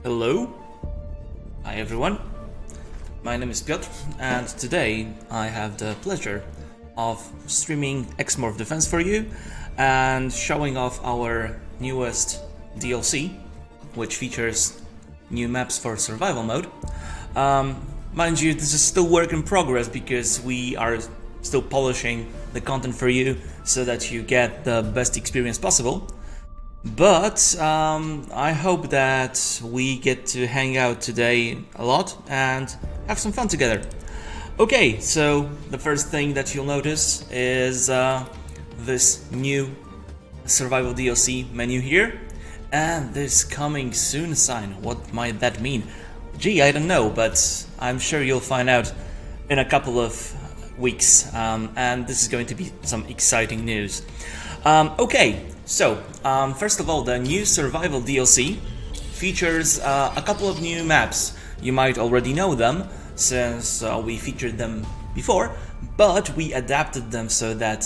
Hello, hi everyone, my name is Piotr and today I have the pleasure of streaming X-Morph Defense for you and showing off our newest DLC, which features new maps for survival mode. Mind you, this is still work in progress because we are still polishing the content for you so that you get the best experience possible. But I hope that we get to hang out today a lot and have some fun together. Okay, so the first thing that you'll notice is this new survival DLC menu here and this coming soon sign. What might that mean? Gee, I don't know, but I'm sure you'll find out in a couple of weeks, and this is going to be some exciting news. Okay, so first of all, the new survival DLC features a couple of new maps. You might already know them since we featured them before, but we adapted them so that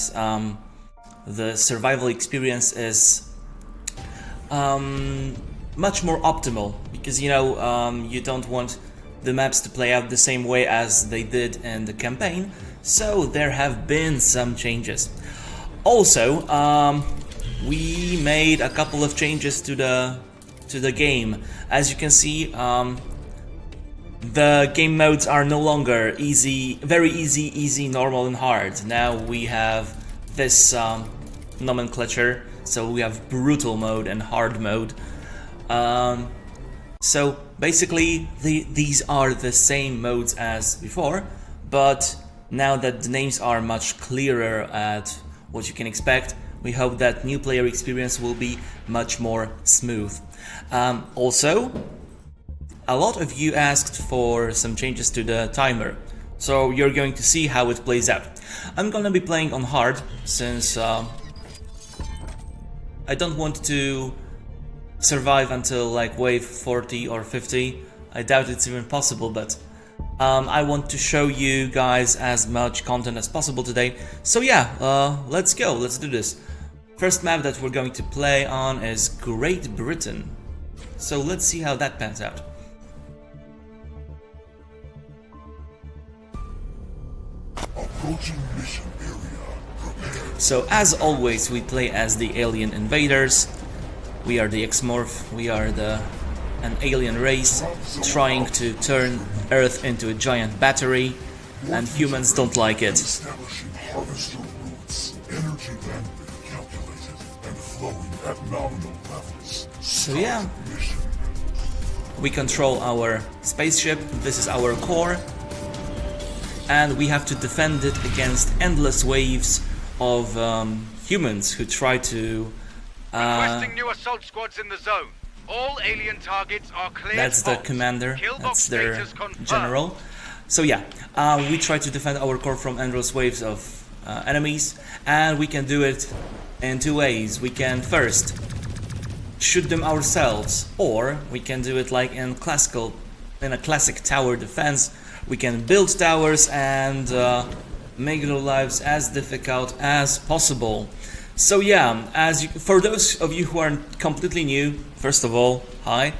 the survival experience is much more optimal, because you don't want the maps to play out the same way as they did in the campaign, so there have been some changes. Also, we made a couple of changes to the game. As you can see, the game modes are no longer easy, very easy, normal, and hard. Now we have this nomenclature, so we have brutal mode and hard mode. So basically, these are the same modes as before, but now that the names are much clearer at what you can expect, we hope that new player experience will be much more smooth. Also, a lot of you asked for some changes to the timer, so you're going to see how it plays out. I'm gonna be playing on hard since I don't want to survive until like wave 40 or 50. I doubt it's even possible, but I want to show you guys as much content as possible today. So yeah, let's go, let's do this. First map that we're going to play on is Great Britain. So let's see how that pans out. Approaching mission area. Prepare. So as always, we play as the alien invaders. We are the X-Morph, we are an alien race trying to turn Earth into a giant battery, and humans don't like it. Establishing harvester routes. Energy bandwidth calculated and flowing at nominal levels. So yeah, Mission. we control our spaceship, this is our core, and we have to defend it against endless waves of humans who try to... Requesting new assault squads in the zone. All alien targets are cleared. That's the hot. commander, Kill that's box their status confirmed. general. So yeah, we try to defend our core from endless waves of enemies, and we can do it in two ways. We can first shoot them ourselves, or we can do it like in a classic tower defense. We can build towers and make their lives as difficult as possible. So yeah, for those of you who are completely new, first of all, hi,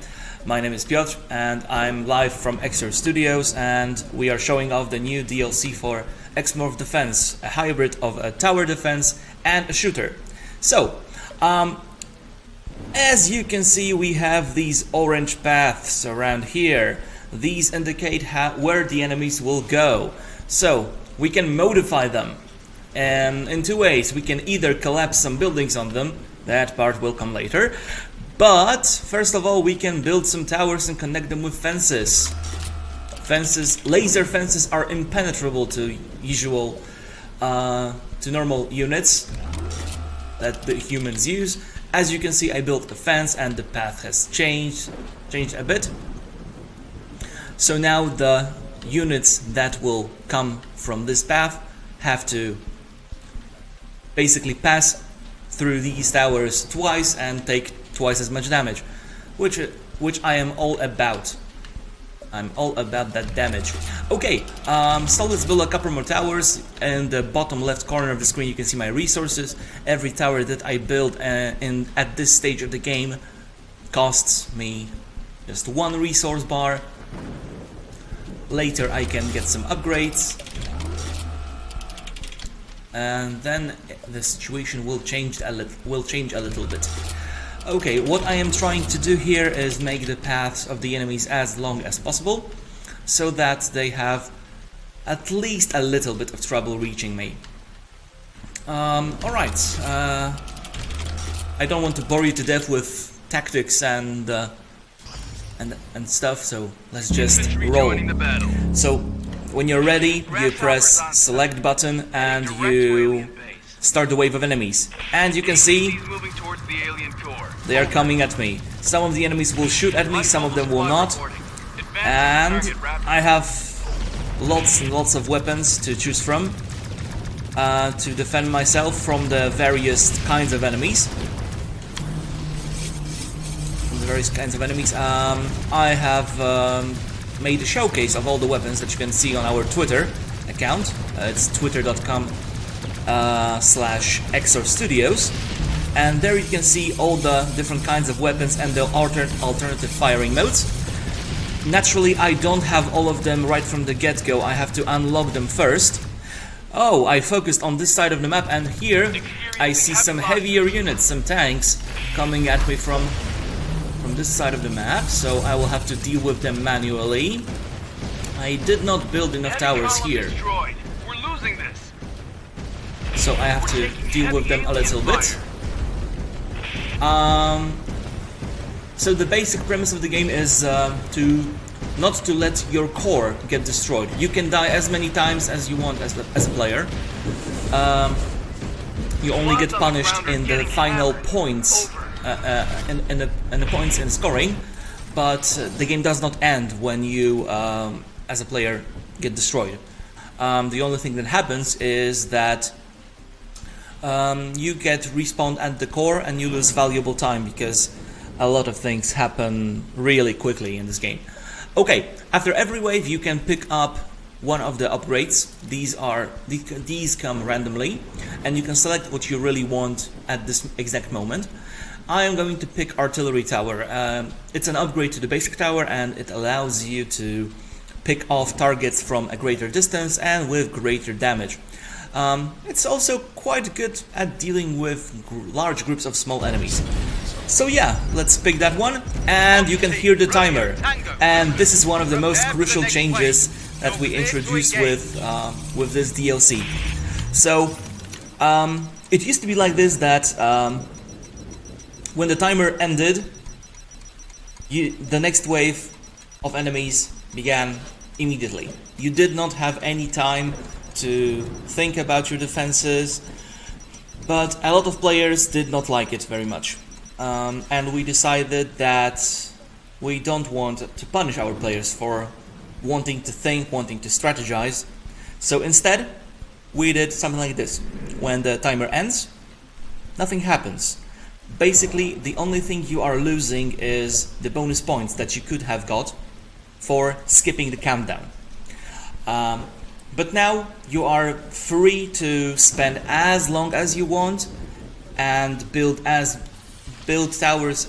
my name is Piotr and I'm live from EXOR Studios, and we are showing off the new DLC for X-Morph Defense, a hybrid of a tower defense and a shooter. So, as you can see, we have these orange paths around here. These indicate where the enemies will go. So, we can modify them. And in two ways. We can either collapse some buildings on them, that part will come later, but first of all we can build some towers and connect them with fences. Laser fences are impenetrable to normal units that the humans use. As you can see, I built a fence and the path has changed a bit. So now the units that will come from this path have to basically pass through these towers twice and take twice as much damage, which I am all about. I'm all about that damage. Okay, so let's build a couple more towers. In the bottom left corner of the screen you can see my resources. Every tower that I build at this stage of the game costs me just one resource bar. Later I can get some upgrades, and then the situation will change a little bit. Okay, what I am trying to do here is make the paths of the enemies as long as possible, so that they have at least a little bit of trouble reaching me. Alright, I don't want to bore you to death with tactics and stuff, so let's just roll. So when you're ready, you press select button and you start the wave of enemies. And you can see they are coming at me. Some of the enemies will shoot at me, some of them will not. And I have lots and lots of weapons to choose from to defend myself from the various kinds of enemies. I have made a showcase of all the weapons that you can see on our Twitter account. It's twitter.com/EXOR Studios, and there you can see all the different kinds of weapons and the alternative firing modes. Naturally, I don't have all of them right from the get-go. I have to unlock them first. Oh, I focused on this side of the map, and here I see some heavier units, some tanks coming at me from this side of the map, so I will have to deal with them manually. I did not build enough towers here, so I have to deal with them a little bit. So the basic premise of the game is not to let your core get destroyed. You can die as many times as you want as a player. You only get punished in the final points, in the points in scoring, but the game does not end when you, as a player, get destroyed. The only thing that happens is that you get respawned at the core and you lose valuable time, because a lot of things happen really quickly in this game. Okay, after every wave you can pick up one of the upgrades. These come randomly, and you can select what you really want at this exact moment. I am going to pick Artillery Tower. It's an upgrade to the basic tower, and it allows you to pick off targets from a greater distance and with greater damage. It's also quite good at dealing with large groups of small enemies. So yeah, let's pick that one, and you can hear the timer. And this is one of the most crucial changes that we introduced with this DLC. So it used to be like this, that when the timer ended, the next wave of enemies began immediately. You did not have any time to think about your defenses, but a lot of players did not like it very much. And we decided that we don't want to punish our players for wanting to think, wanting to strategize. So instead, we did something like this. When the timer ends, nothing happens. Basically, the only thing you are losing is the bonus points that you could have got for skipping the countdown. But now you are free to spend as long as you want and build towers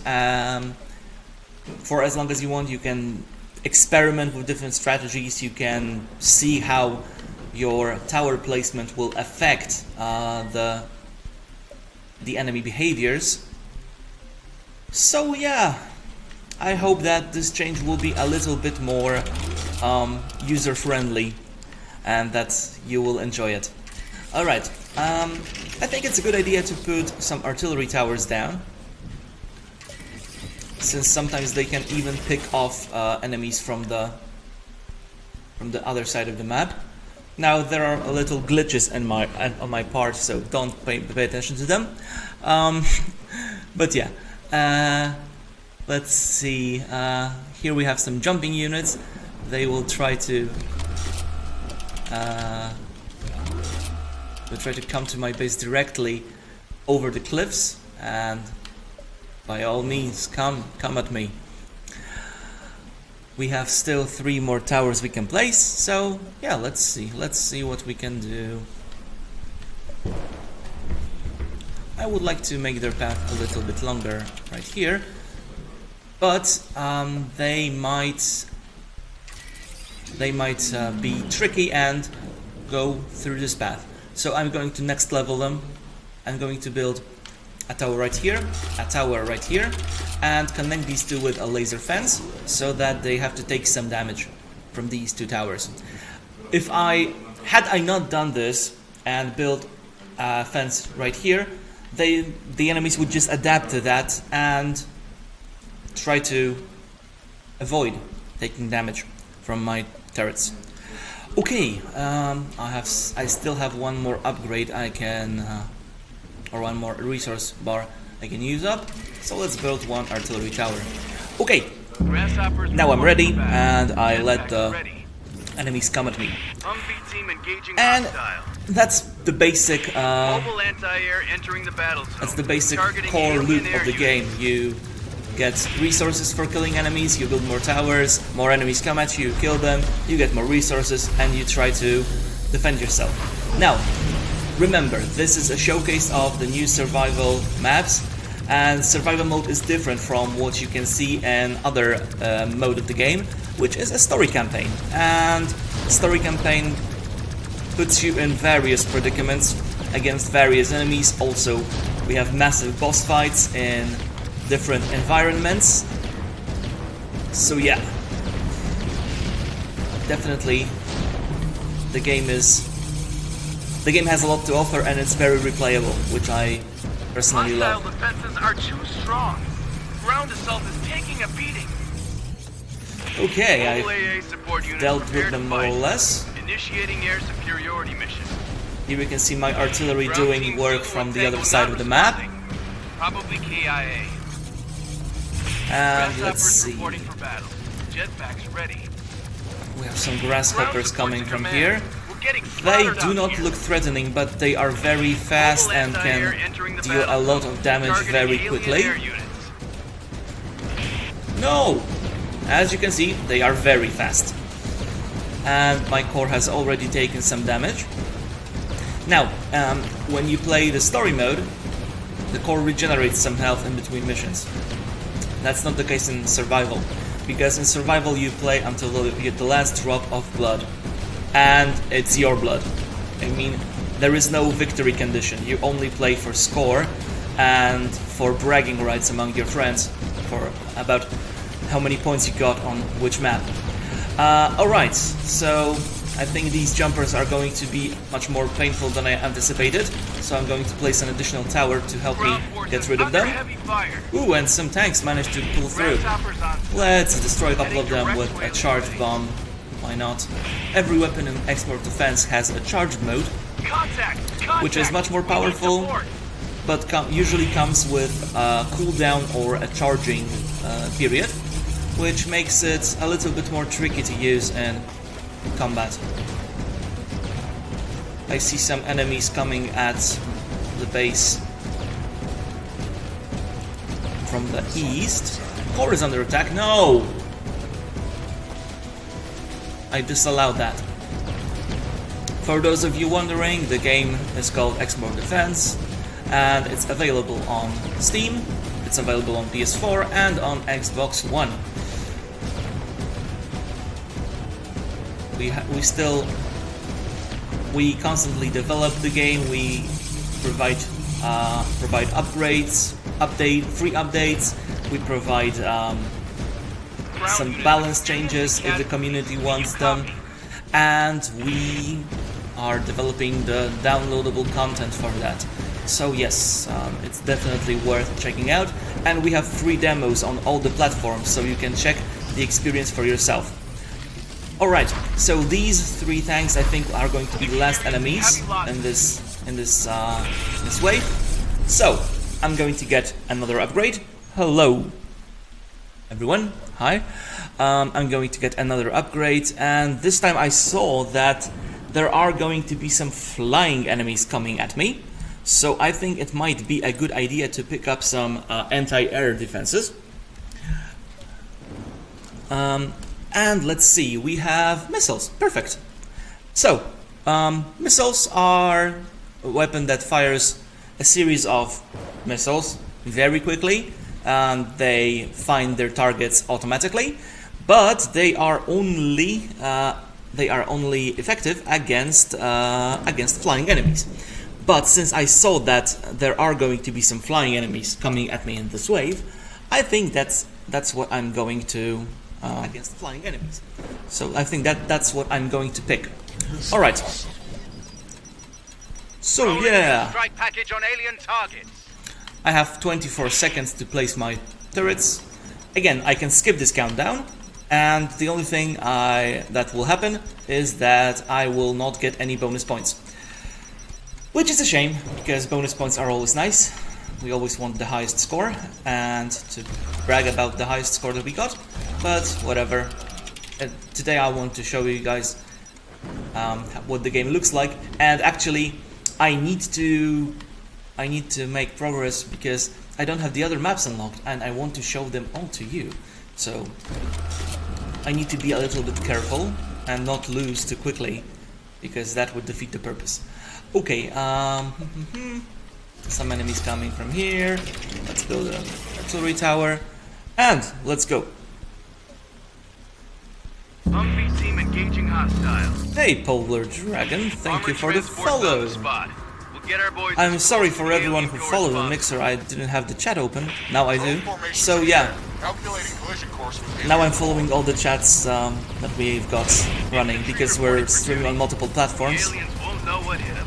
for as long as you want. You can experiment with different strategies. You can see how your tower placement will affect the enemy behaviors. So yeah, I hope that this change will be a little bit more user-friendly, and that you will enjoy it. Alright, I think it's a good idea to put some artillery towers down, since sometimes they can even pick off enemies from the other side of the map. Now there are a little glitches on my part, so don't pay attention to them. But yeah, let's see. Here we have some jumping units. They will try to come to my base directly over the cliffs, and by all means, come at me. We have still 3 more towers we can place, so yeah, let's see what we can do. I would like to make their path a little bit longer right here, but they might be tricky and go through this path. So I'm going to next level them. I'm going to build a tower right here, a tower right here, and connect these two with a laser fence so that they have to take some damage from these two towers. If I had not done this and built a fence right here, the enemies would just adapt to that and try to avoid taking damage from my turrets. Okay, I still have one more upgrade I can, or one more resource bar I can use up. So let's build one artillery tower. Okay, now I'm ready, and I let the enemies come at me. And that's the basic. That's the basic core loop of the game. You get resources for killing enemies, you build more towers, more enemies come at you, you kill them, you get more resources, and you try to defend yourself. Now, remember, this is a showcase of the new survival maps, and survival mode is different from what you can see in other mode of the game, which is a story campaign. And story campaign puts you in various predicaments against various enemies. Also, we have massive boss fights in different environments. So yeah, definitely the game has a lot to offer, and it's very replayable, which I personally love. Hostile defenses are too strong. Ground assault is taking a beating. Okay, I've support units dealt prepare with to them more or fight. less. Initiating air superiority mission. Here we can see my artillery Ground doing team work Zulu from and the other Tango side not of the map. responding. Probably KIA. And let's Grasshoppers see, reporting for battle. Jetpacks ready. we have some grasshoppers coming from Command. here. We're getting They slaughtered do out not here. look threatening, but they are very fast Mobile and anti-air can entering the deal a battle lot zone. of damage Targeting very alien quickly. air units. No! As you can see, they are very fast. And my core has already taken some damage. Now, when you play the story mode, the core regenerates some health in between missions. That's not the case in survival, because in survival you play until you get the last drop of blood, and it's your blood. I mean, there is no victory condition. You only play for score and for bragging rights among your friends for about how many points you got on which map. Alright, so I think these jumpers are going to be much more painful than I anticipated, so I'm going to place an additional tower to help me Ground forces get rid of under them. heavy fire. Ooh, and some tanks managed to pull through. Grasshoppers on site. Let's destroy a couple of Heading them with direct a charged bomb. Why not? Every weapon in X-Morph defense has a charged mode, Contact! which is much more We need powerful, support. but usually comes with a cooldown or a charging period, which makes it a little bit more tricky to use in combat. I see some enemies coming at the base from the east. Core is under attack. No! I disallowed that. For those of you wondering, the game is called X-Morph Defense, and it's available on Steam, it's available on PS4 and on Xbox One. We constantly develop the game. We provide upgrades, free updates. We provide some balance changes if the community wants them, and we are developing the downloadable content for that. So yes, it's definitely worth checking out, and we have free demos on all the platforms, so you can check the experience for yourself. Alright, so these three tanks I think are going to be the last enemies in this wave. So, I'm going to get another upgrade. Hello everyone, hi. I'm going to get another upgrade, and this time I saw that there are going to be some flying enemies coming at me. So I think it might be a good idea to pick up some anti-air defenses. And let's see, we have missiles. Perfect. So, missiles are a weapon that fires a series of missiles very quickly and they find their targets automatically, but they are only effective against flying enemies. But since I saw that there are going to be some flying enemies coming at me in this wave, I think that's what I'm going to against flying enemies. So I think that's what I'm going to pick. All right. So yeah, Strike package on alien targets. I have 24 seconds to place my turrets. Again, I can skip this countdown, and the only thing that will happen is that I will not get any bonus points. Which is a shame, because bonus points are always nice. We always want the highest score, and to brag about the highest score that we got, but whatever. Today I want to show you guys what the game looks like, and actually I need to make progress because I don't have the other maps unlocked, and I want to show them all to you. So I need to be a little bit careful and not lose too quickly, because that would defeat the purpose. Okay, some enemies coming from here. Let's build an artillery tower, and let's go. Humvee team engaging hostiles. Hey, Polar Dragon, thank you for the follow. We'll get our boys. I'm sorry for everyone who followed on Mixer. I didn't have the chat open. Now I do. So yeah, now I'm following all the chats that we've got running, because we're streaming on multiple platforms. Aliens won't know what hit 'em.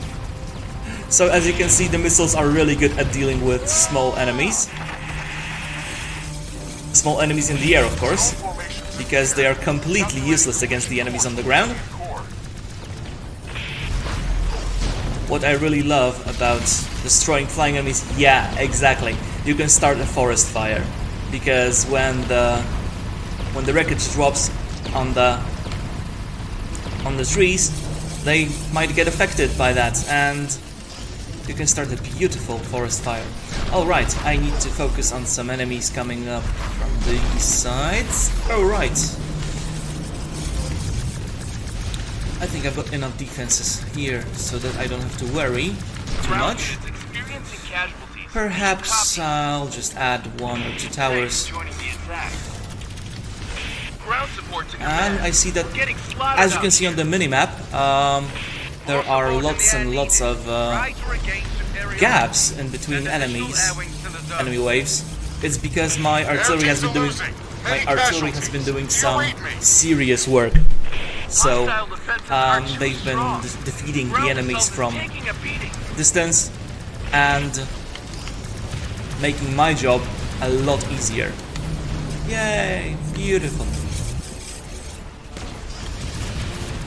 So as you can see, the missiles are really good at dealing with small enemies. Small enemies in the air, of course, because they are completely useless against the enemies on the ground. What I really love about destroying flying enemies, yeah, exactly. You can start a forest fire, because when the wreckage drops on the trees, they might get affected by that, and you can start a beautiful forest fire. Alright, I need to focus on some enemies coming up from these sides. Alright. I think I've got enough defenses here so that I don't have to worry too much. Perhaps I'll just add 1 or 2 towers. And I see that, as you can see on the minimap, there are lots and lots of gaps in between enemy waves. It's because my artillery has been doing some serious work. So they've been defeating the enemies from distance and making my job a lot easier. Yay! Beautiful.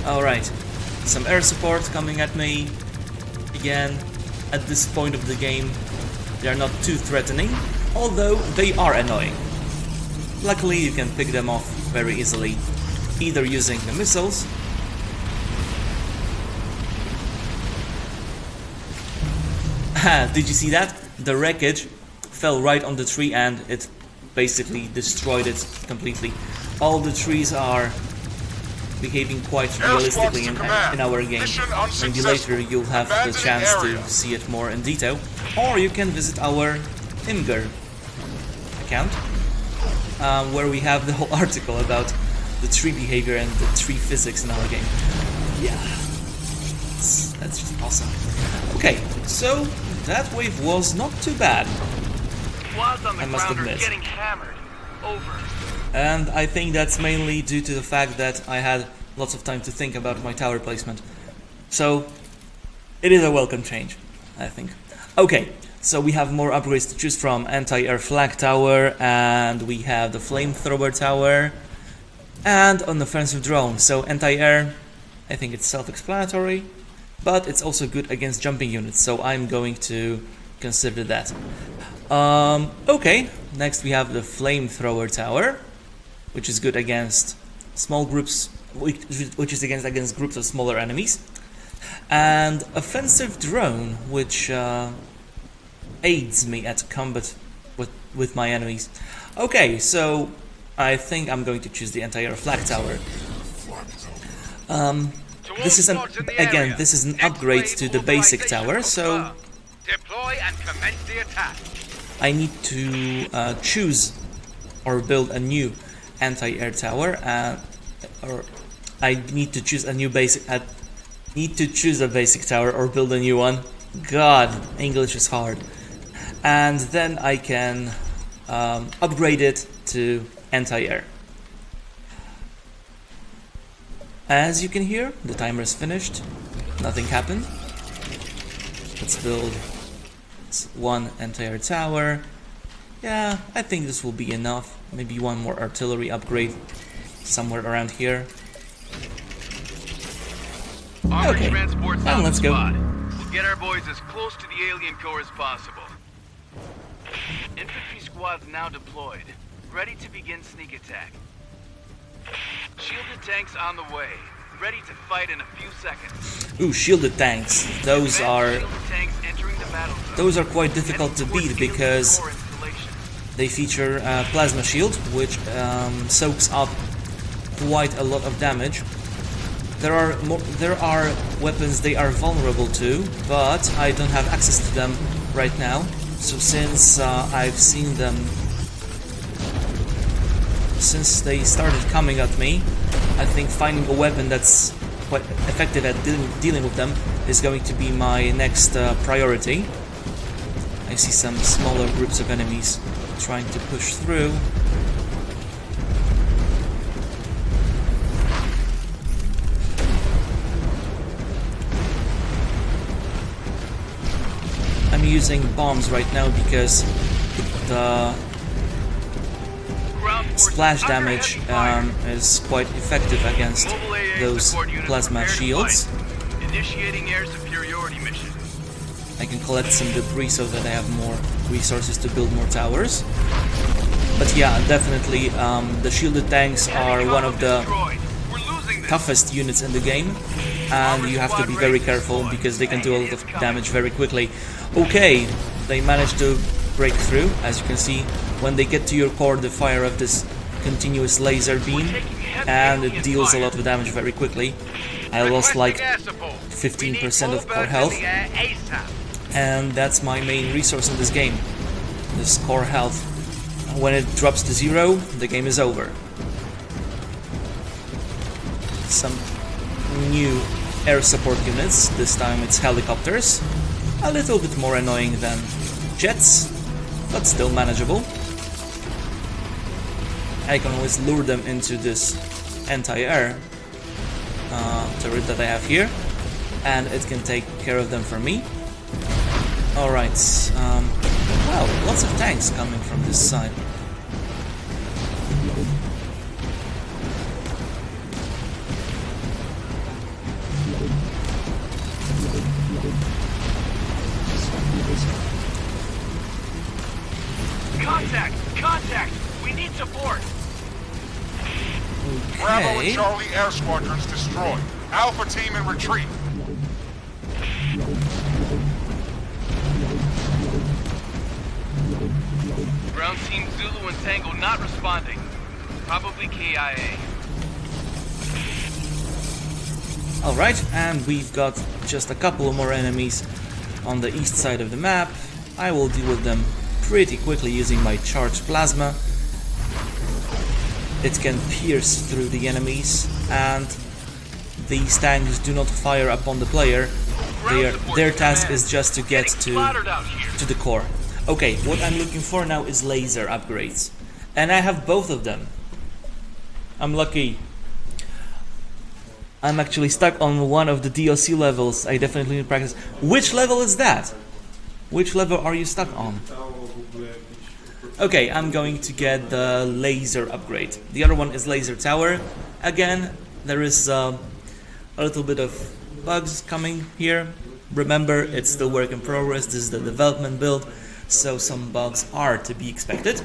Alright. Some air support coming at me. Again, at this point of the game, they are not too threatening, although they are annoying. Luckily, you can pick them off very easily, either using the missiles did you see that? The wreckage fell right on the tree and it basically destroyed it completely. All the trees are behaving quite realistically in our game. Maybe later you'll have the chance to see it more in detail, or you can visit our Imgur account, where we have the whole article about the tree behavior and the tree physics in our game. Yeah, that's just awesome. Okay, so that wave was not too bad, I must admit. And I think that's mainly due to the fact that I had lots of time to think about my tower placement. So it is a welcome change, I think. Okay, so we have more upgrades to choose from. Anti-air flag tower, and we have the flamethrower tower, and an offensive drone. So anti-air, I think it's self-explanatory, but it's also good against jumping units, so I'm going to consider that. Okay, next we have the flamethrower tower, which is good against small groups, which is against groups of smaller enemies, and offensive drone, which aids me at combat with my enemies. Okay, so I think I'm going to choose the anti-air flag tower. This is this is an upgrade to the basic tower, so deploy and commence the attack. I need to choose or build a new anti-air tower, or I need to choose a new basic. Need to choose a basic tower or build a new one. God, English is hard. And then I can upgrade it to anti-air. As you can hear, the timer is finished. Nothing happened. Let's build one anti-air tower. Yeah, I think this will be enough. Maybe one more artillery upgrade somewhere around here. Okay, and let's go. We'll get our boys as close to the alien core as possible. Infantry squads now deployed, ready to begin sneak attack. Shielded tanks on the way, ready to fight in a few seconds. Ooh, shielded tanks. Those are quite difficult to beat because they feature a plasma shield, which soaks up quite a lot of damage. There are weapons they are vulnerable to, but I don't have access to them right now. So since I've seen them, since they started coming at me, I think finding a weapon that's quite effective at dealing with them is going to be my next priority. I see some smaller groups of enemies trying to push through. I'm using bombs right now because the splash damage is quite effective against those plasma shields. Initiating air superiority mission. I can collect some debris so that I have more resources to build more towers. But yeah, definitely the shielded tanks are one of the toughest units in the game, and you have to be very careful because they can do a lot of damage very quickly. Okay, they managed to break through. As you can see, when they get to your core, they fire off this continuous laser beam, and it deals a lot of damage very quickly. I lost like 15% of core health, and that's my main resource in this game, this core health. When it drops to 0, the game is over. Some new air support units, this time it's helicopters. A little bit more annoying than jets, but still manageable. I can always lure them into this anti-air turret that I have here, and it can take care of them for me. Alright, wow, lots of tanks coming from this side. Contact! We need support! Okay. Bravo and Charlie air squadrons destroyed. Alpha team in retreat. Ground team Zulu and Tango not responding. Probably KIA. Alright, and we've got just a couple more enemies on the east side of the map. I will deal with them pretty quickly using my charged plasma. It can pierce through the enemies, and these tanks do not fire upon the player. Their task is just to get to the core. Okay, what I'm looking for now is laser upgrades, and I have both of them. I'm lucky. I'm actually stuck on one of the DLC levels. I definitely need practice. Which level is that? Which level are you stuck on? Okay, I'm going to get the laser upgrade. The other one is laser tower. Again, there is a little bit of bugs coming here. Remember, it's still work in progress. This is the development build, so some bugs are to be expected.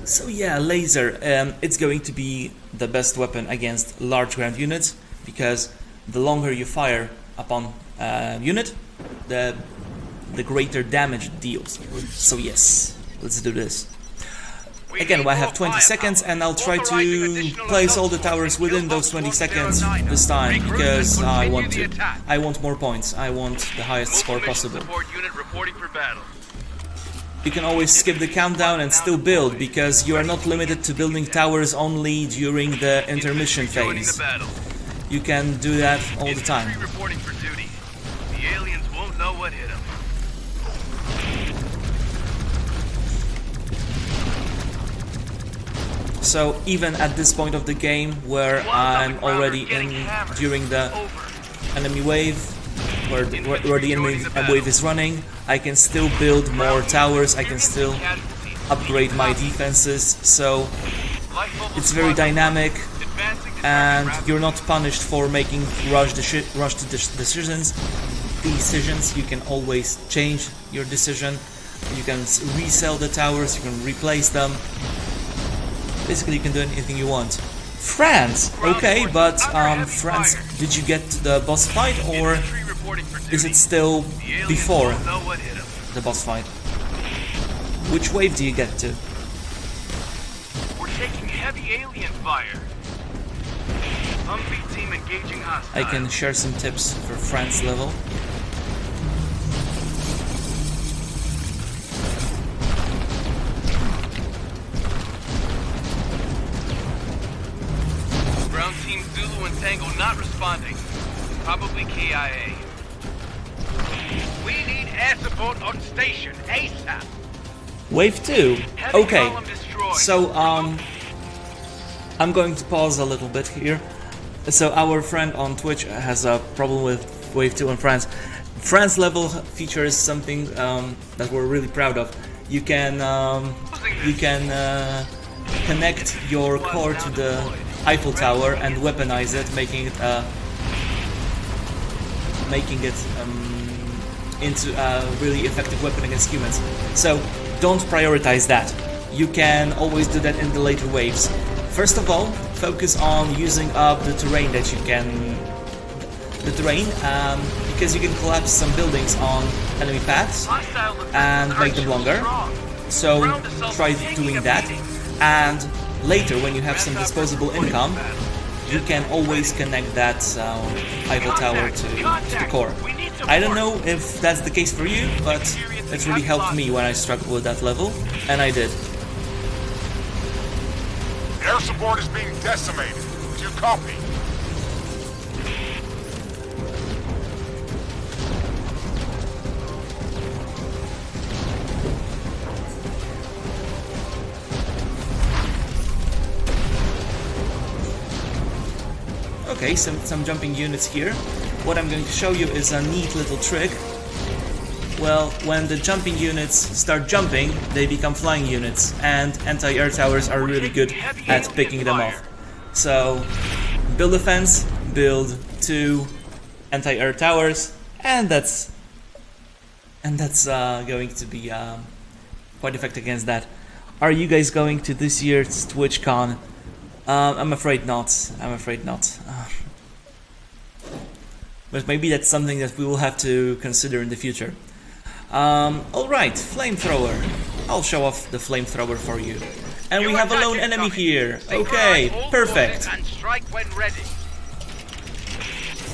So yeah, laser. It's going to be the best weapon against large ground units, because the longer you fire upon a unit, the greater damage it deals. So yes, let's do this. Again, I have 20 seconds, and I'll try to place all the towers within those 20 seconds this time, because I want to. I want more points. I want the highest score possible. you can always skip the countdown and still build, because you are not limited to building towers only during the intermission phase. You can do that all the time. Reporting for duty. The aliens won't know what hit them. So even at this point of the game, where I'm already in during the enemy wave, where the enemy wave is running, I can still build more towers, I can still upgrade my defenses, so it's very dynamic, and you're not punished for making rushed decisions. You can always change your decision, you can resell the towers, you can replace them. Basically, you can do anything you want. France! Okay, but France, did you get to the boss fight, or is it still before the boss fight? Which wave do you get to? We're taking heavy alien fire. Humvee team engaging hostile. I can share some tips for France level. Ground team Zulu and Tango not responding. Probably KIA. We need air support on station ASAP. Wave 2. Heavy Okay. column destroyed. So I'm going to pause a little bit here. So our friend on Twitch has a problem with Wave 2 in France. France level features something that we're really proud of. You can connect your core to the Eiffel Tower and weaponize it, making it into a really effective weapon against humans. So don't prioritize that. You can always do that in the later waves. First of all, focus on using up the terrain that you can. Because you can collapse some buildings on enemy paths and make them longer. So try doing that. And later, when you have some disposable income, you can always connect that Eiffel Tower to the core. I don't know if that's the case for you, but it really helped me when I struggled with that level, and I did. Air support is being decimated. Do you copy? Okay, some jumping units here. What I'm going to show you is a neat little trick. Well, when the jumping units start jumping, they become flying units, and anti-air towers are really good at picking them off. So, build a fence, build 2 anti-air towers, and that's going to be quite effective against that. Are you guys going to this year's TwitchCon? I'm afraid not. But maybe that's something that we will have to consider in the future. Alright, flamethrower. I'll show off the flamethrower for you. And we have a lone enemy here. Okay, perfect. And strike when ready.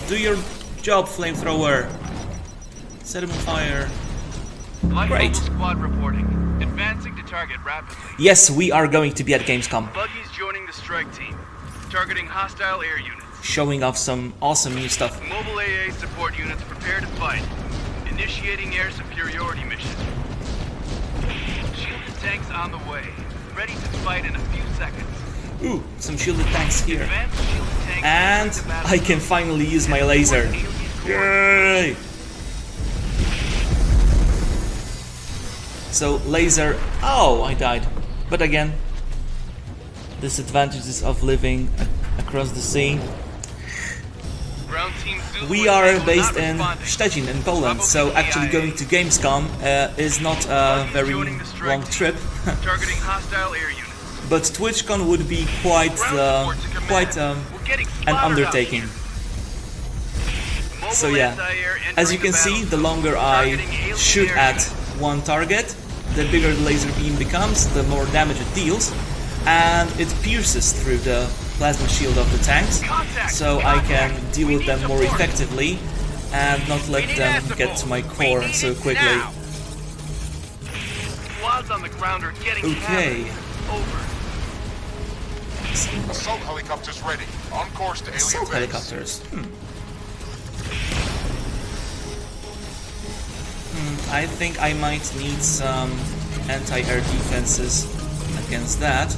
Do your job, flamethrower. Set him on fire. Great. Squad reporting. Advancing to target rapidly. Yes, we are going to be at Gamescom. Buggies joining the strike team. Targeting hostile air units. Showing off some awesome new stuff. Mobile AA support units prepare to fight. Initiating air superiority mission. Shielded tanks on the way. Ready to fight in a few seconds. Ooh, some shielded tanks here. Advanced shielded tanks And ready to battle. I can finally use my laser. Yay! So laser. Oh, I died. But again, disadvantages of living across the sea. Ground team Zulu We and are Tango based not in responding. Szczecin in Poland, so actually going to Gamescom is not a very Joining the strike long team. trip. Targeting hostile air units. But TwitchCon would be quite Ground support to command. an We're getting slaughtered out undertaking. here. Mobile So yeah, anti-air as you entering can see, the battle. longer I Targeting alien shoot air at units. one target, the bigger the laser beam becomes, the more damage it deals, and it pierces through the plasma shield of the tanks, so I can deal with them more effectively and not let them get to my core so quickly. Units on the ground are getting Okay. hammered. Over. Assault helicopters ready. On course to alien Assault base. helicopters. I think I might need some anti-air defenses against that.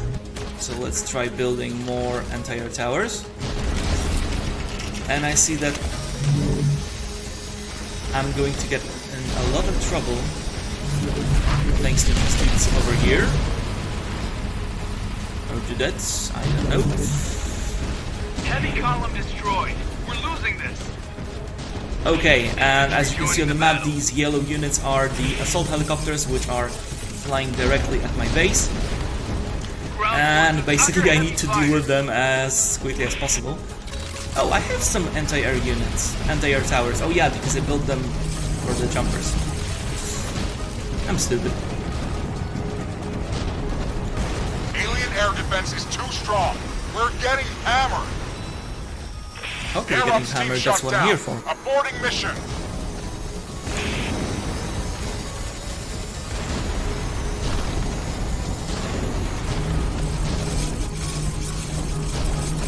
So let's try building more anti-air towers. And I see that I'm going to get in a lot of trouble thanks to these dudes over here. Or dudettes, I don't know. Heavy column destroyed. We're losing this. Okay, and as you can see on the map, these yellow units are the assault helicopters, which are flying directly at my base. And basically I need to deal with them as quickly as possible. Oh, I have some anti-air units, anti-air towers. Oh yeah, because I built them for the jumpers. I'm stupid. Alien air defense is too strong. We're getting hammered. Okay, Air getting ops team hammered, shut that's what down. I'm here for. Aborting mission.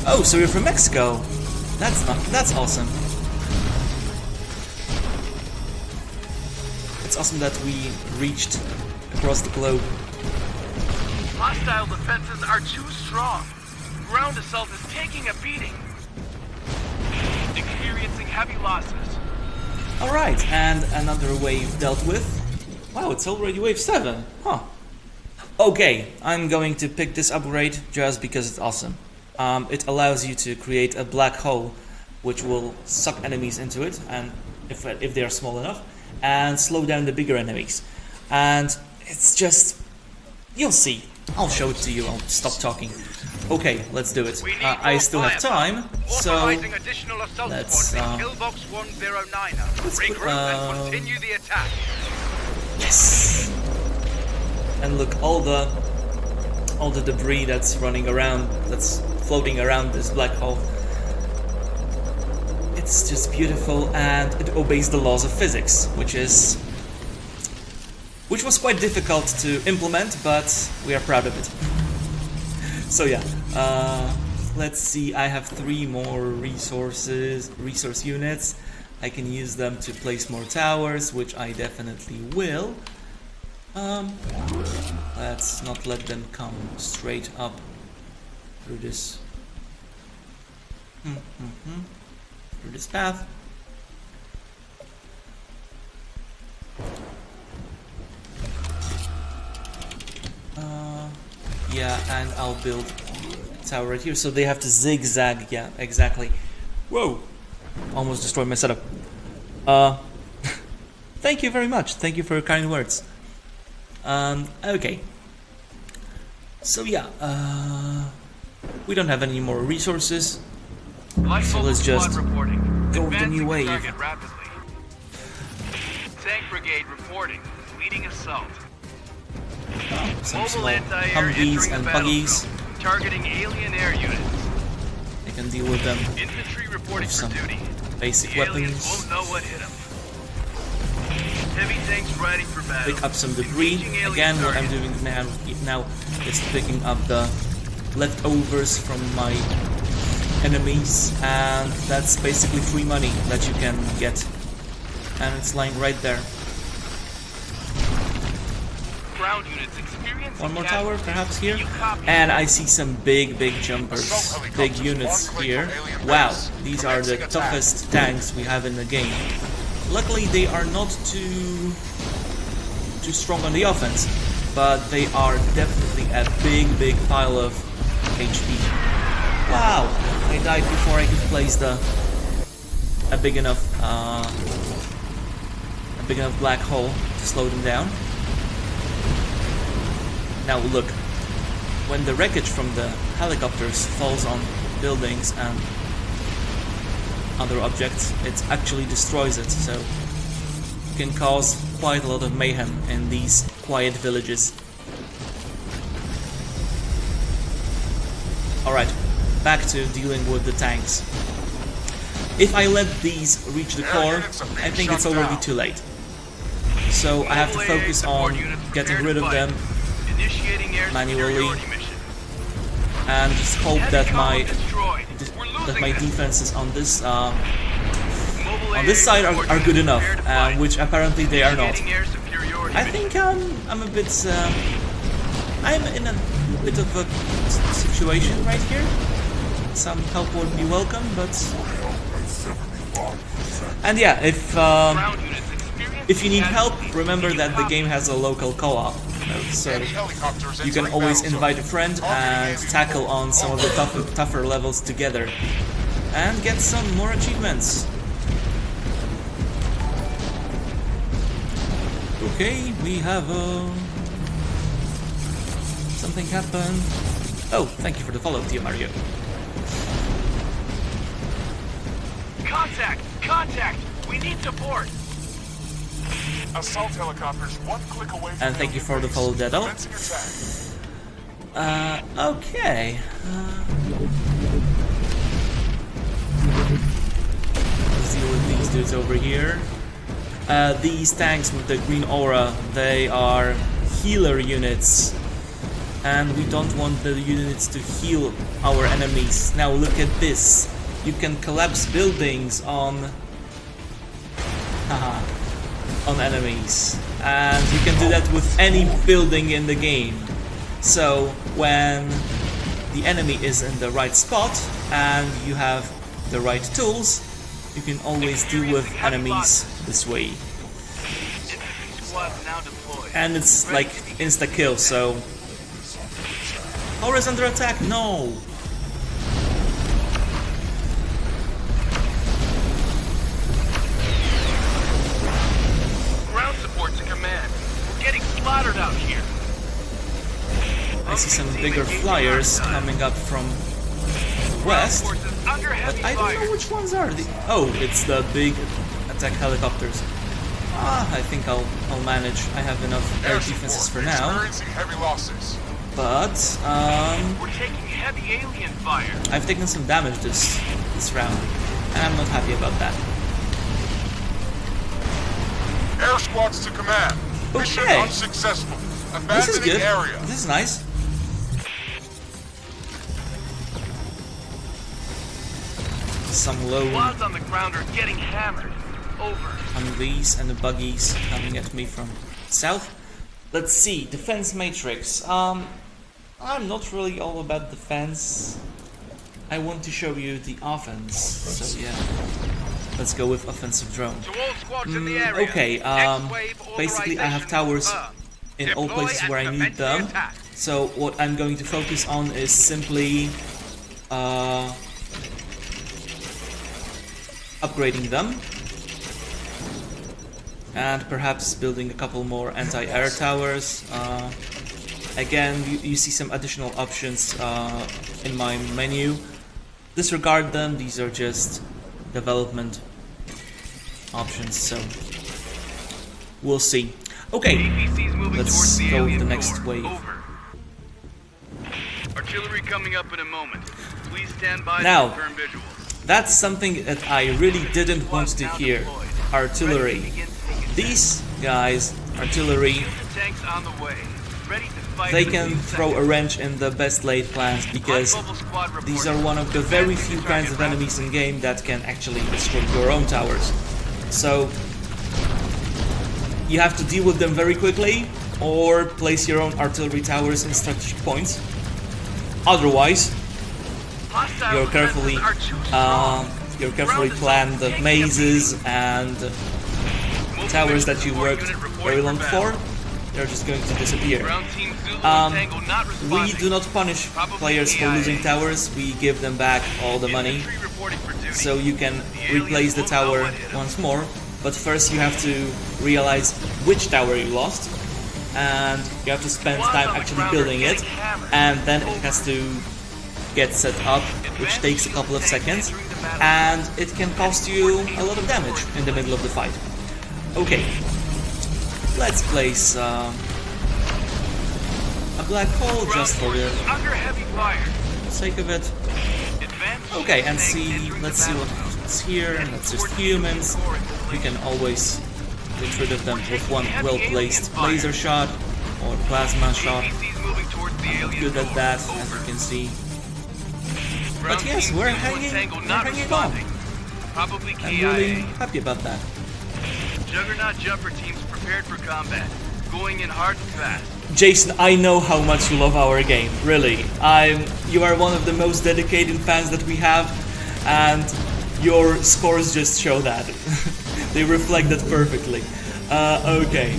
Oh, so you're from Mexico. That's awesome. It's awesome that we reached across the globe. Hostile defenses are too strong. Ground assault is taking a beating. Experiencing heavy losses. Alright, and another wave dealt with. Wow, it's already wave 7. Huh. Okay, I'm going to pick this upgrade just because it's awesome. It allows you to create a black hole which will suck enemies into it, and if they are small enough, and slow down the bigger enemies. And it's just... you'll see. I'll show it to you. I'll stop talking. Okay, let's do it. I still have time, so let's put, and continue the attack. yes. And look, all the debris that's running around, that's floating around this black hole. It's just beautiful, and it obeys the laws of physics, which was quite difficult to implement, but we are proud of it. So yeah, let's see, I have 3 more resource units. I can use them to place more towers, which I definitely will. Let's not let them come straight up through this through this path. Yeah, and I'll build a tower right here, so they have to zigzag. Yeah, exactly. Whoa! Almost destroyed my setup. Thank you very much. Thank you for your kind words. Okay. So yeah, we don't have any more resources, so let's just go with the new wave. Tank brigade reporting. Leading assault. Some small Humvees and buggies. Targeting alien air units. I can deal with them Infantry reporting with some for duty. basic The aliens weapons. won't know what hit them. Heavy tanks riding for battle. Pick up some debris. Again, what I'm doing now is picking up the leftovers from my enemies, and that's basically free money that you can get, and it's lying right there. Ground units experiencing One more tower, perhaps here, and I see some big jumpers, big units here. Wow, these are the toughest tanks we have in the game. Luckily, they are not too strong on the offense, but they are definitely a big pile of HP. Wow, I died before I could place a big enough black hole to slow them down. Now look, when the wreckage from the helicopters falls on buildings and other objects, it actually destroys it, so it can cause quite a lot of mayhem in these quiet villages. Alright, back to dealing with the tanks. If I let these reach the core, I think it's already too late. So I have to focus on getting rid of them Initiating air manually, superiority mission. and just hope that my Destroyed. We're losing this. defenses on this Mobile side area are good enough, prepare to fight. which apparently they are not. Initiating air superiority I mission. think I'm a bit I'm in a bit of a situation right here. Some help would be welcome, but and yeah, Ground units experience if you need help, casualties. remember that the game has a local co-op, so you can always invite a friend and tackle on some of the tougher levels together and get some more achievements. Okay, we have something happened. Oh, thank you for the follow, Tio Mario. Contact! Contact! We need support! Assault helicopters one click away from And thank you for the follow, Dedo. Okay. Let's deal with these dudes over here. These tanks with the green aura, they are healer units. And we don't want the units to heal our enemies. Now look at this. You can collapse buildings on enemies. And you can do that with any building in the game. So when the enemy is in the right spot and you have the right tools, you can always deal with enemies this way. Squads now deployed. And it's like insta-kill, so... Power is under attack? No! Ground support to command. We're getting slaughtered out here. I see some bigger flyers coming up from the west, Forces under but heavy I don't fire. know which ones are the... Oh, it's the big attack helicopters. I think I'll manage. I have enough air defenses for now. Experiencing heavy losses. But We're taking heavy alien fire. I've taken some damage this round, and I'm not happy about that. Air squads to command. Mission Okay. unsuccessful. This is Abandoning good. area. This is nice. Some low Squads on the ground are getting hammered. Over. Humvees and the buggies coming at me from south. Let's see, defense matrix. I'm not really all about defense. I want to show you the offense. So yeah, let's go with offensive drone. To all squads in the area. Okay, X-Wave basically I have authorization towers confirmed. in all Deploy places and where I commence need the them. attack. So what I'm going to focus on is simply upgrading them. And perhaps building a couple more anti-air towers. Again, you see some additional options in my menu. Disregard them, these are just development options, so we'll see. Okay, APC's moving let's towards the go with alien the next core. wave. Over. Artillery coming up in a moment. Please stand by Now, to confirm visuals. that's something that I really didn't want to hear. Artillery. These guys, artillery, Tanks on the way. Ready to fight they in a can few throw a seconds. wrench in the best laid plans because High-level squad these reporting. are one of the very few kinds of enemies in game that can actually destroy your own towers. So you have to deal with them very quickly or place your own artillery towers in strategic points. Otherwise, Hostile you're carefully defenses are too strong. plan the mazes and towers that you worked very long for. They're just going to disappear. Ground team Zulu and Tango not We responding. do not punish players for losing towers, we give them back all the money. Infantry reporting for duty. So you can replace the tower once more, but first you have to realize which tower you lost, and you have to spend time actually building it, and then it has to get set up, which takes a couple of seconds, and it can cost you a lot of damage in the middle of the fight. Okay, let's place a black hole just for the Under heavy fire. sake of it. Okay, and let's see what's here, and that's just humans. We can always get rid of them with one well-placed laser shot. or plasma shot. APC's moving towards the I'm not alien good at door. that, as Over. you can see. Ground But yes, team we're Zulu and hanging Tango on. not responding. Probably I'm really KIA. happy about that. Juggernaut jumper teams prepared for combat. Going in hard and fast. Jason, I know how much you love our game, really. You are one of the most dedicated fans that we have, and your scores just show that. They reflect that perfectly. Okay.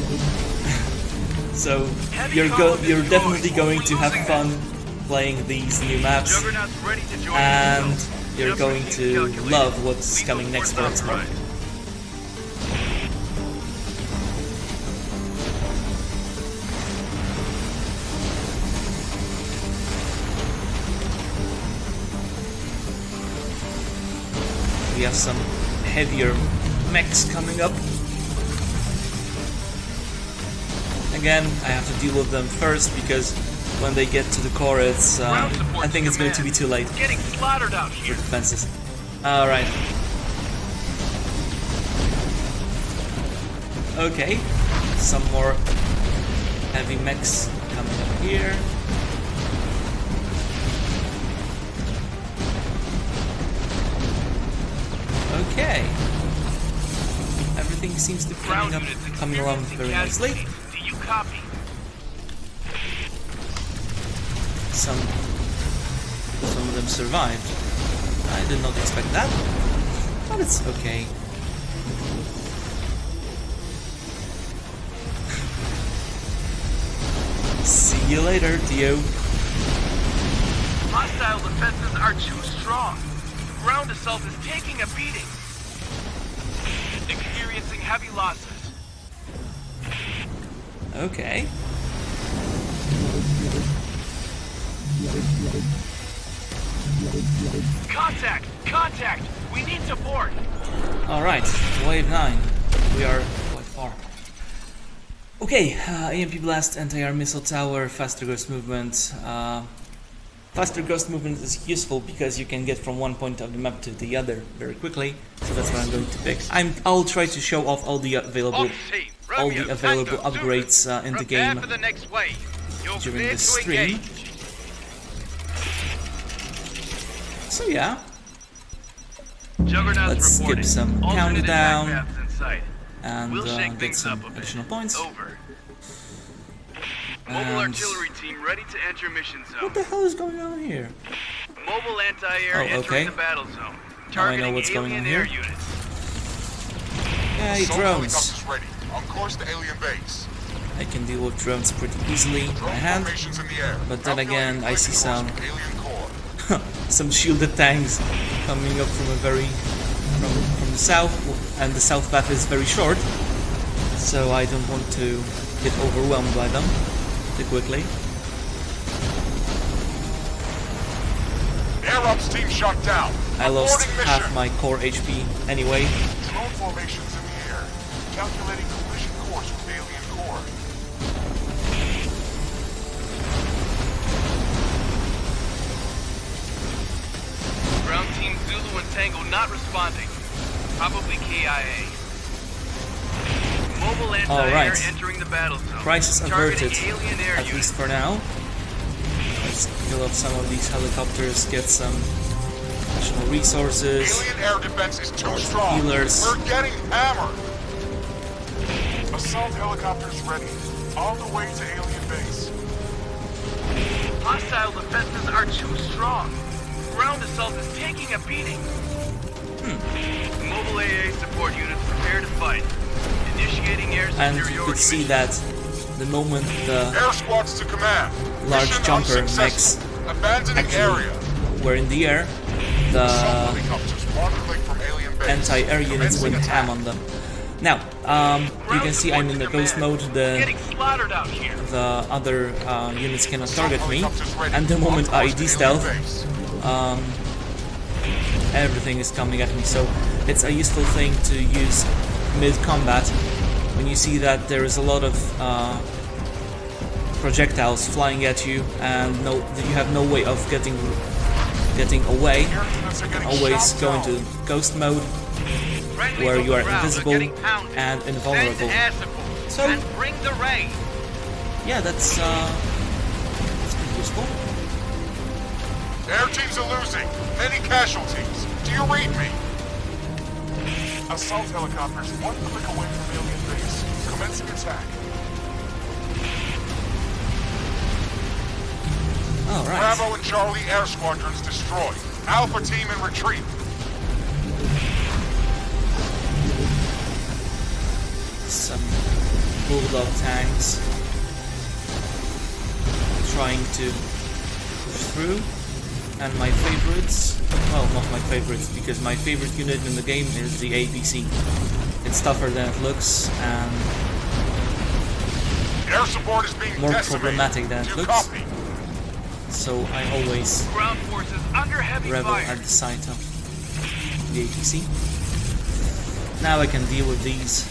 So you're definitely going to have fun playing these new maps, Juggernaut's ready to join and the zone. you're Jumper going team to calculated. love what's Lethal coming next for force X-Morph. uprising. We have some heavier mechs coming up. Again, I have to deal with them first because when they get to the core, it's I think it's going to be too late We're getting slaughtered out for here. defenses. Alright. Okay, some more heavy mechs coming up here. Okay. Everything seems to be Ground coming units coming along experiencing very nicely. casualties. Do you copy? Some of them survived. I did not expect that, but it's okay. See you later, Dio. Hostile defenses are too strong. Ground assault is taking a beating. Experiencing heavy losses. Okay. Contact! Contact! We need support! Alright, wave 9. We are quite far. Okay, EMP blast, anti-air missile tower, faster ghost movement. Faster ghost movement is useful because you can get from one point of the map to the other very quickly. So that's what I'm going to pick. I'll try to show off all the available upgrades in the game For the next wave. You're during clear the to stream. engage. So yeah, Juggernauts let's skip reporting. some Alternate attack countdown paths in sight. and We'll shake get things some up a bit. additional points. Over. Mobile And artillery team ready to enter mission zone. what the hell is going on here? Mobile anti-air Oh, entering okay. the battle zone. Now I know Targeting what's going alien on air here. units. Hey, Assault drones! helicopters ready. On course to alien base. I can deal with drones pretty easily by Drone hand, formations in the air. but then again I see some Calculating course for alien core. some shielded tanks coming up from from the south, and the south path is very short, so I don't want to get overwhelmed by them too quickly. Air Ops team shut down. I lost Aborting mission. half my core HP anyway. Drone formations in the air. Calculating collision course with alien core. Ground team Zulu and Tango not responding. Probably KIA. Mobile anti-air Alright. entering the battle zone. Crisis Targeting averted, alien air at units. least for now. Let's kill off some of these helicopters, get some additional resources. Alien air defense is too strong. Healers. We're getting hammered. Assault helicopters ready. On the way to alien base. Hostile defenses are too strong. Ground assault is taking a beating. Mobile AA support units prepare to fight. Initiating air And superiority. you could see mission. that the moment the Air squads to command. large Mission jumper unsuccessful. mechs Abandoning actually area. were in the air, Assault the helicopters one click from alien base. anti-air units Commencing went ham attack. on them. Now, you can see I'm in the ghost mode. Getting slaughtered out here. The other units cannot target me, Helicopters ready. and the moment On I course to de-stealth, alien base. everything is coming at me. So it's a useful thing to use mid-combat when you see that there is a lot of projectiles flying at you, and you have no way of getting away. Air units are getting Always shot go down. into ghost mode, Friendlies where on you the are ground invisible getting pounded. and Send invulnerable. air support So- and bring the rain. yeah, that's pretty useful. Air teams are losing. Many casualties. Do you read me? Assault helicopters 1 click away from alien base. Commencing attack. Alright. Bravo and Charlie air squadrons destroyed. Alpha team in retreat. Some bulldog tanks trying to push through. And my favorites, well, not my favorites, because my favorite unit in the game is the ABC. It's tougher than it looks and Air support is being more decimated. problematic than it You looks. copy? So I always ground forces under heavy rebel fire. at the sight of the APC. Now I can deal with these.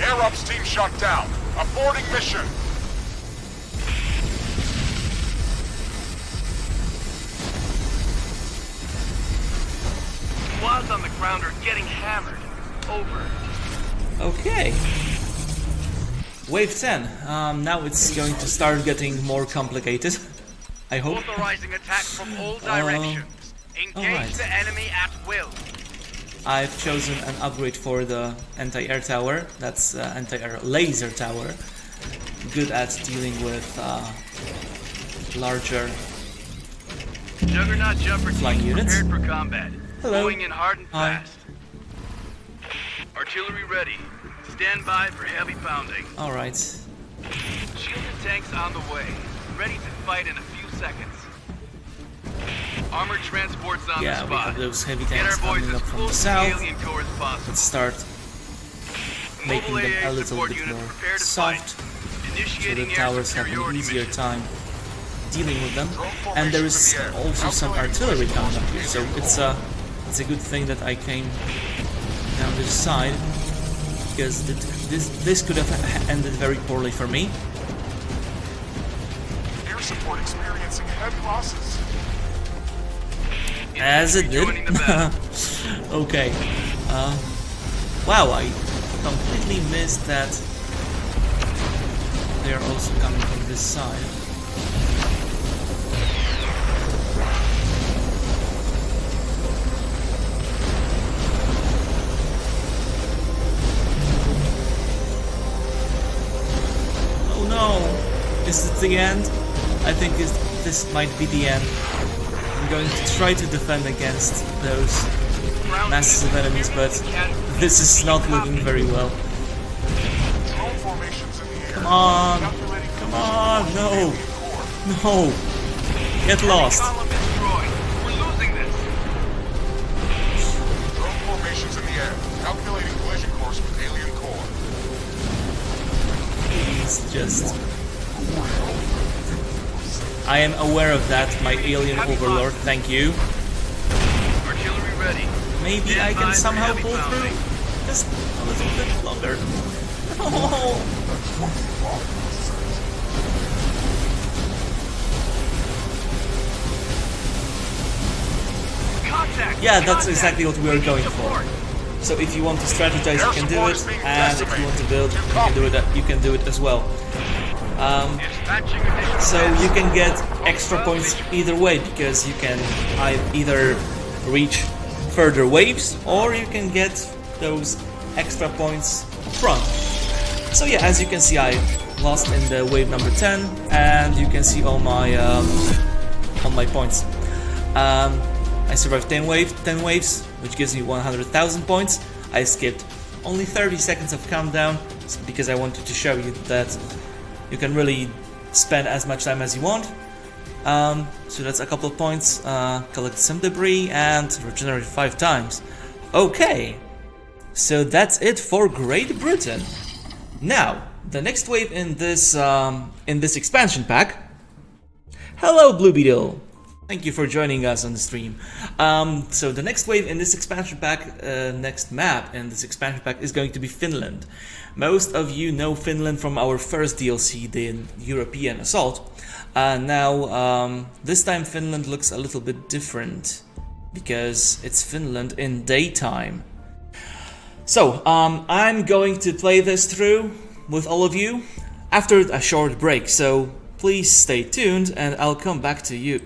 Air Ops team shut down. Aborting mission. Squads on the ground are getting hammered. Over. Okay. Wave 10. Now it's going to start getting more complicated. I hope. Authorizing attack from all directions. Engage alright. the enemy at will. I've chosen an upgrade for the anti-air tower. That's anti-air laser tower. Good at dealing with larger Juggernaut jumper flying team units. prepared for combat. Hello. Going in hard and Hi. fast. Artillery ready. Stand by for heavy pounding. Alright. Shielded tanks on the way. Ready to fight in a few seconds. Armored transports on Yeah, the we spot. have those heavy Get tanks our boys coming as up from the close to south. the alien core as possible. Let's start making Mobile them AA a little support bit units more prepare to soft, fight. so Initiating the air towers have an superiority easier mission. time dealing with them. And there is also some artillery coming up here, so it's a good thing that I came down this side, because this could have ended very poorly for me. Air support experiencing heavy losses. As it did. Joining the battle. Okay. Wow, I completely missed that they're also coming from this side. Oh no! Is it the end? I think this might be the end. I'm going to try to defend against those masses of enemies, but this is not looking very well. Drone formations in the air. Come on! Calculating Come on! No! alien core. No! Get lost! Column destroyed. We're losing this. Drone formations in the air. Calculating collision course with alien core. Please just... I am aware of that, my alien overlord, thank you. Artillery ready. Maybe I can somehow pull through just a little bit longer. Oh. Contact. Yeah, that's Contact. exactly what we were going for. Support. So if you want to strategize, you can do it, and if you want to build, you can do it. You can do it as well. Dispatching additional So men. you can get extra points either way, because you can either reach further waves, or you can get those extra points front. So yeah, as you can see, I lost in the wave number 10, and you can see all my points. I survived 10 waves, which gives me 100,000 points. I skipped only 30 seconds of countdown because I wanted to show you that you can really spend as much time as you want. So that's a couple of points. Collect some debris and regenerate 5 times. Okay, so that's it for Great Britain. Now, the next wave in this expansion pack. Hello, Blue Beetle. Thank you for joining us on the stream. So the next wave in this expansion pack, next map in this expansion pack is going to be Finland. Most of you know Finland from our first DLC, the European Assault. Now, this time Finland looks a little bit different because it's Finland in daytime. So, I'm going to play this through with all of you after a short break, so please stay tuned and I'll come back to you.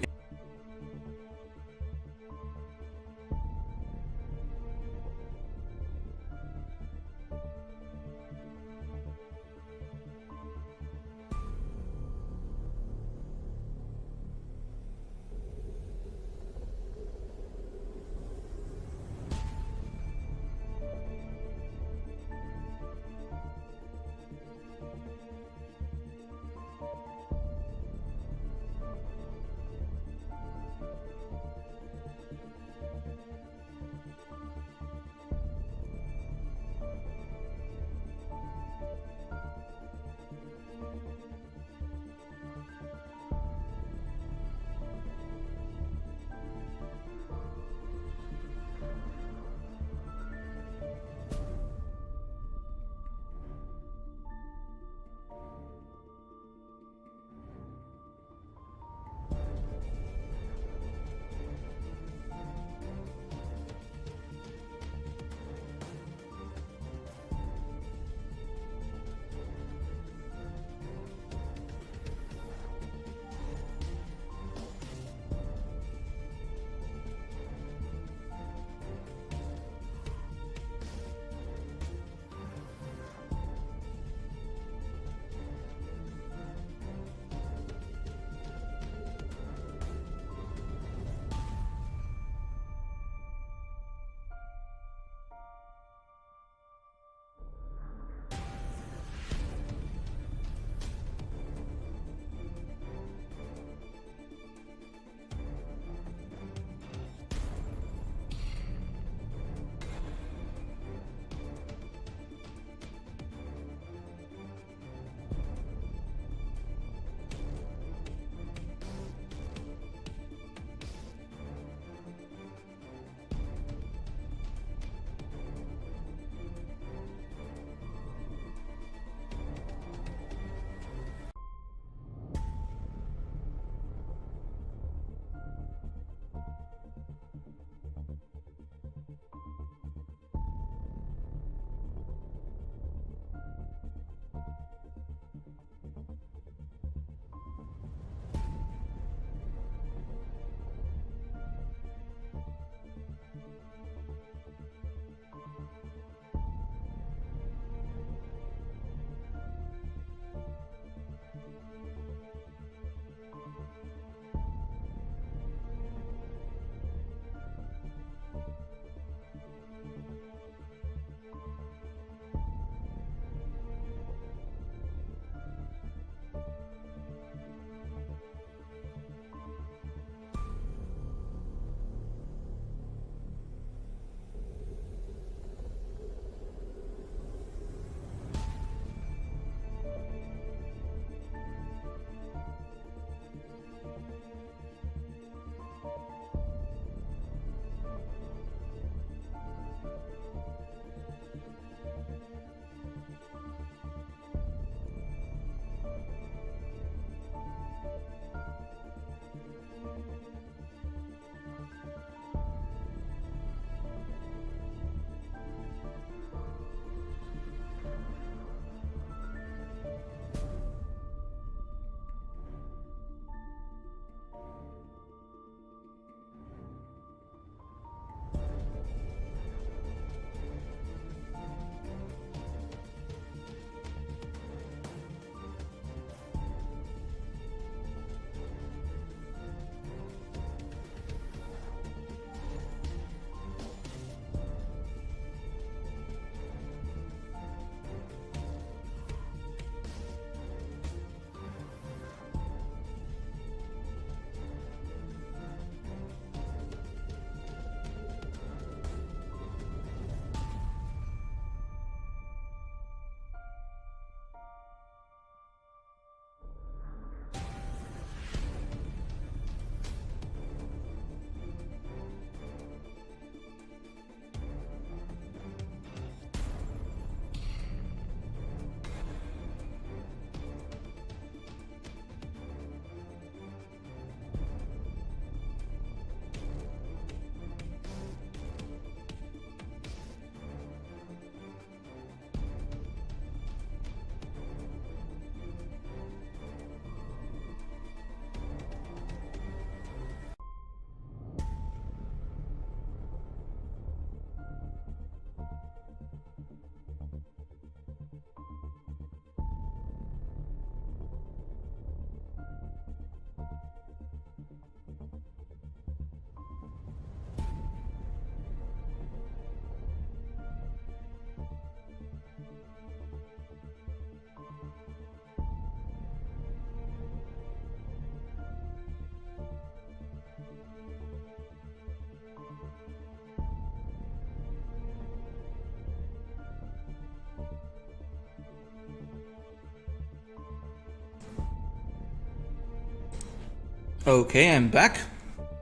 Okay, I'm back.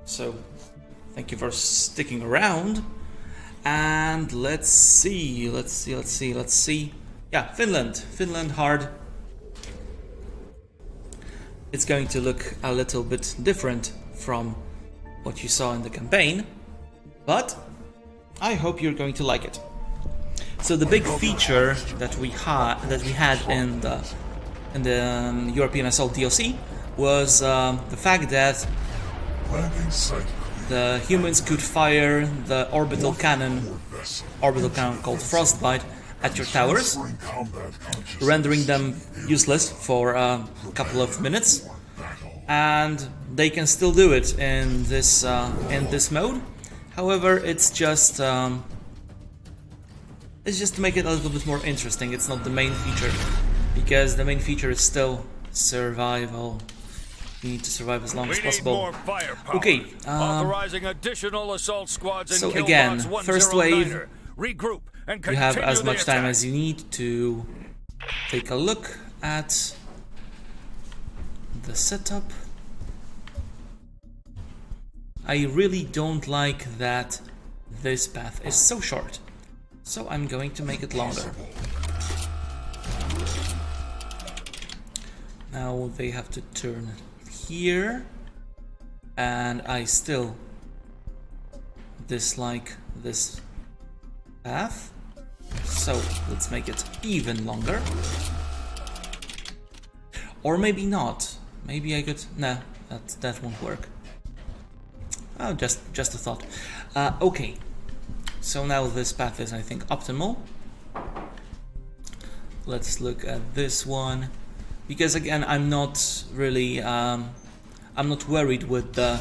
So, thank you for sticking around. And let's see. Yeah, Finland hard. It's going to look a little bit different from what you saw in the campaign, but I hope you're going to like it. So the big feature that we had in the European Assault DLC was the fact that the humans could fire the orbital cannon called Frostbite at your towers, rendering them useless for a couple of minutes, and they can still do it in this mode. However, it's just to make it a little bit more interesting. It's not the main feature, because the main feature is still survival. You need to survive as long as possible. Okay. Authorizing additional assault squads and so kill again, bots first wave. Regroup and You have as much time attack. as you need to take a look at the setup. I really don't like that this path is so short, so I'm going to make it longer. Now they have to turn here, and I still dislike this path, so let's make it even longer. Or maybe not. Maybe I could... Nah, that won't work. Oh, just a thought. Okay, so now this path is, I think, optimal. Let's look at this one, because again, I'm not really... I'm not worried with the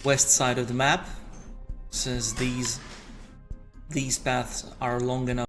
west side of the map, since these paths are long enough